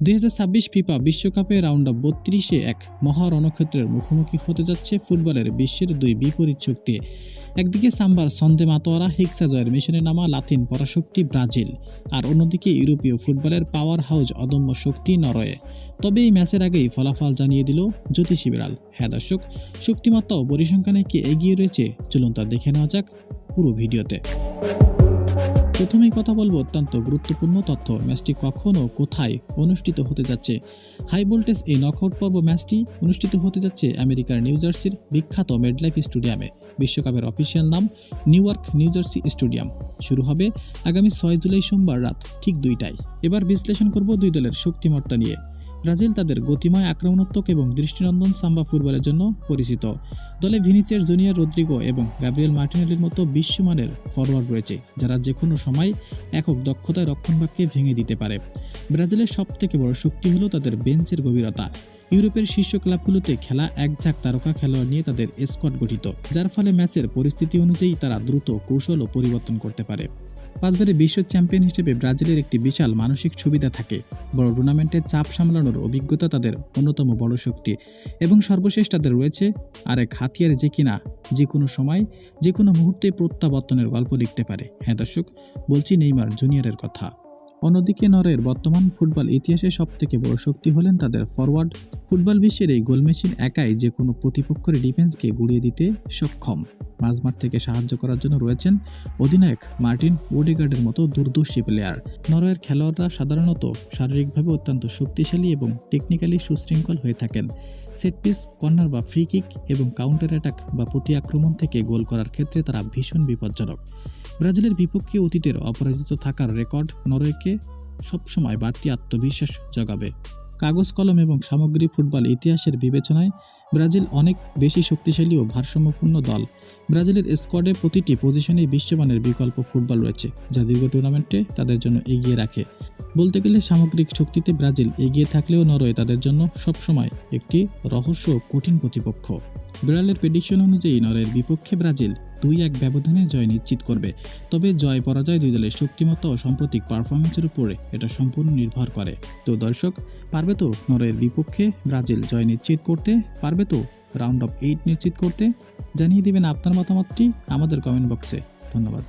2026 FIFA বিশ্বকাপে round of 32-এ এক মহা রণক্ষেত্রের মুখোমুখি হতে যাচ্ছে ফুটবলের বিশ্বের দুই বিপরীত শক্তি। একদিকে সাম্বার ছন্দে মাতোয়ারা হেক্সা জয়ের মিশনে নামা লাতিন পরাশক্তি ব্রাজিল, আর অন্যদিকে ইউরোপীয় ফুটবলের পাওয়ার হাউস অদম্য শক্তি নরওয়ে। তবে এই ম্যাচের আগেই ফলাফল জানিয়ে দিল জ্যোতিষী বিড়াল। হ্যাঁ দর্শক, শক্তিমত্তা ও পরিসংখ্যানে কি এগিয়ে রয়েছে, চলুন তা দেখে নেওয়া যাক পুরো ভিডিওতে। প্রথমেই কথা বলবো অত্যন্ত গুরুত্বপূর্ণ তথ্য। ম্যাচটি কখন ও কোথায় অনুষ্ঠিত হতে যাচ্ছে। হাই ভোল্টেজ এই নকআউট পর্ব ম্যাচটি অনুষ্ঠিত হতে যাচ্ছে আমেরিকার নিউ জার্সির বিখ্যাত মেডলাইফ স্টেডিয়ামে। বিশ্বকাপের অফিসিয়াল নাম নিউইয়র্ক নিউ জার্সি স্টেডিয়াম। শুরু হবে আগামী 6 জুলাই সোমবার রাত ঠিক 2টায়। এবার বিশ্লেষণ করব দুই দলের শক্তিমত্তা নিয়ে। ব্রাজিল তাদের গতিময় আক্রমণাত্মক এবং দৃষ্টিনন্দন সাম্বা ফুটবলের জন্য পরিচিত। দলে ভিনিসিয়াস জুনিয়র, রদ্রিগো এবং গাব্রিয়েল মার্টিনেলির মতো বিশ্বমানের ফরওয়ার্ড রয়েছে, যারা যে কোনো সময় একক দক্ষতায় রক্ষণভাগকে ভেঙে দিতে পারে। ব্রাজিলের সবথেকে বড় শক্তি হলো তাদের বেঞ্চের গভীরতা। ইউরোপের শীর্ষ ক্লাবগুলোতে খেলা একঝাঁক তারকা খেলোয়াড় নিয়ে তাদের স্কোয়াড গঠিত, যার ফলে ম্যাচের পরিস্থিতি অনুযায়ী তারা দ্রুত কৌশল ও পরিবর্তন করতে পারে। 5বারে বিশ্ব চ্যাম্পিয়ন হিসেবে ব্রাজিলের একটি বিশাল মানসিক সুবিধা থাকে। বড় টুর্নামেন্টে চাপ সামলানোর অভিজ্ঞতা তাদের অন্যতম বড় শক্তি, এবং সর্বশেষ তাদের রয়েছে আরেক হাতিয়ার, যে কিনা যে কোনো সময় যে কোনো মুহূর্তে প্রত্যাবর্তনের গল্প লিখতে পারে। হ্যাঁ দর্শক, বলছি নেইমার জুনিয়রের কথা। অন্যদিকে নরওয়ের বর্তমান ফুটবল ইতিহাসে সবথেকে বড় শক্তি হলেন তাদের ফরওয়ার্ড। ফুটবল বিশ্বের এই গোল মেশিন একাই যে কোনো প্রতিপক্ষের ডিফেন্সকে গুড়িয়ে দিতে সক্ষম। মাঝমাঠ থেকে সাহায্য করার জন্য রয়েছেন অধিনায়ক মার্টিন ওডেগার্ডের মতো দূরদর্শী প্লেয়ার। নরওয়ের খেলোয়াড়রা সাধারণত শারীরিকভাবে অত্যন্ত শক্তিশালী এবং টেকনিক্যালি সুশৃঙ্খল হয়ে থাকেন। সেট পিস, কর্নার বা ফ্রি কিক এবং কাউন্টার অ্যাটাক বা প্রতি আক্রমণ থেকে গোল করার ক্ষেত্রে তারা ভীষণ বিপজ্জনক। ব্রাজিলের বিপক্ষে অতীতের অপরাজিত থাকার রেকর্ড নরওয়েকে সবসময় বাড়তি আত্মবিশ্বাস জগাবে। কাগজ কলম এবং সামগ্রিক ফুটবল ইতিহাসের বিবেচনায় ব্রাজিল অনেক বেশি শক্তিশালী ও ভারসাম্যপূর্ণ দল। ব্রাজিলের স্কোয়াডে প্রতিটি পজিশনে বিশ্বমানের বিকল্প ফুটবল রয়েছে, যা দীর্ঘ টুর্নামেন্টে তাদের জন্য এগিয়ে রাখে। বলতে গেলে সামগ্রিক শক্তিতে ব্রাজিল এগিয়ে থাকলেও নরওয়ে তাদের জন্য সবসময় একটি রহস্য ও কঠিন প্রতিপক্ষ। বিড়ালের প্রেডিকশন অনুযায়ী নরওয়ের বিপক্ষে ব্রাজিল 2-1 ব্যবধানে জয় নিশ্চিত করবে। তবে জয় পরাজয় দুই দলের শক্তিমত্তা ও সাম্প্রতিক পারফরমেন্সের উপরে এটা সম্পূর্ণ নির্ভর করে। তো দর্শক, পারবে তো নরওয়ের বিপক্ষে ব্রাজিল জয় নিশ্চিত করতে? পারবে তো রাউন্ড অফ 8 নিশ্চিত করতে? জানিয়ে দিবেন আপনার মতামতটি আমাদের কমেন্ট বক্সে। ধন্যবাদ।